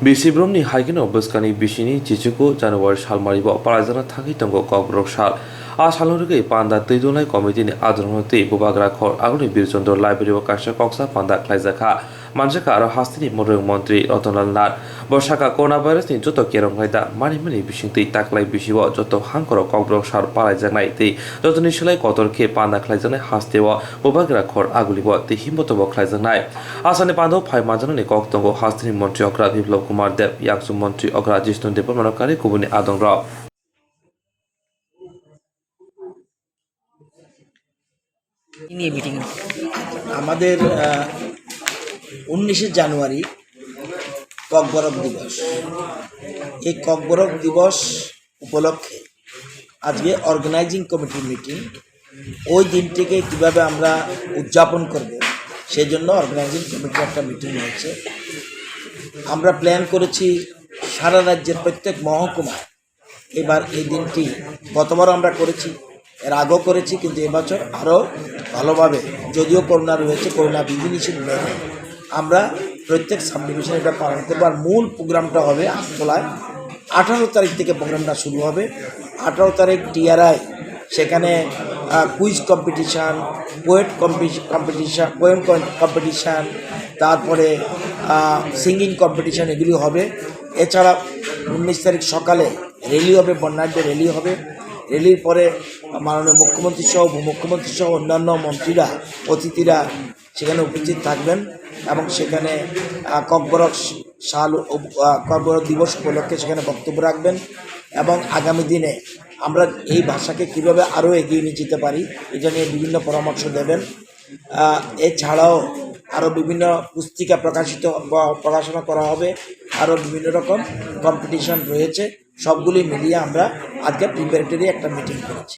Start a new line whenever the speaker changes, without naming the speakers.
बिसिब्रमनि हाइगेन बस्कानि बिसिनि जिजुगु जानुवारि सालमारिबो पारायजाना थाखै दंग ककब्रक साल आ सालुरुगै पान्दा दैदुनाय कमिटिनि आदरनति बुबाग्रा खर आगुनि बिरचन्द्र लाइब्रेरि काशा कक्सा पान्दा ख्लाइजाखा मानसिका आरो हास्तिनि मुरुं मन्त्रि रतनलाल नाथ बर्षाका करना भाइरासनि जत केरंलाइदा मानि मानि बिसिंतै ताक्लाइ बिसिव जत हांकर ककब्रक साल पारायजानाय तै जतनि सोलाय कतरखे पान्दा ख्लाइजानाय हास्तेव बुबाग्रा खर आगुलिव तै हिमतब ख्लाइजानाय आसानि पान्दाव फाइ मानजानानि कक दंग हास्तिनि मन्त्रि अग्रा बिप्लव कुमार देव याक्सु मन्त्री अग्रा जिष्णु देव मनकारी कुबुनि आदंग
আমাদের 19শে জানুয়ারি ককবরক দিবস। এই ককবরক দিবস উপলক্ষে আজকে অর্গানাইজিং কমিটির মিটিং। ওই দিনটিকে কীভাবে আমরা উদযাপন করব সেই জন্য অর্গানাইজিং কমিটির একটা মিটিং হয়েছে। আমরা প্ল্যান করেছি সারা রাজ্যের প্রত্যেক মহকুমায় এবার এই দিনটি, গতবার আমরা করেছি, এর আগেও করেছি, কিন্তু এবছর আরও ভালোভাবে, যদিও করোনা রয়েছে, করোনা বিধিনিষেধ মেনে আমরা প্রত্যেক সাব ডিভিশনে এটা পালন করবো। আর মূল প্রোগ্রামটা হবে আগরতলায় 18 তারিখ থেকে প্রোগ্রামটা শুরু হবে। 18 তারিখ টিআরআই, সেখানে কুইজ কম্পিটিশান, পোয়েম কম্পিটিশান, তারপরে সিঙ্গিং কম্পিটিশান, এগুলি হবে। এছাড়া 19 তারিখ সকালে র্যালি হবে, বর্ণাঢ্য র্যালি হবে। র্যালির পরে মাননীয় মুখ্যমন্ত্রী সহ উপমুখ্যমন্ত্রী সহ অন্যান্য মন্ত্রীরা, অতিথিরা সেখানে উপস্থিত থাকবেন এবং সেখানে ককবরক দিবস উপলক্ষে সেখানে বক্তব্য রাখবেন এবং আগামী দিনে আমরা এই ভাষাকে কীভাবে আরও এগিয়ে নিয়ে যেতে পারি এটা নিয়ে বিভিন্ন পরামর্শ দেবেন। এছাড়াও আরও বিভিন্ন পুস্তিকা প্রকাশনা করা হবে, আরও বিভিন্ন রকম কম্পিটিশন রয়েছে। সবগুলি মিলিয়ে আমরা আজকে প্রিপারেটরি একটা মিটিং করেছি।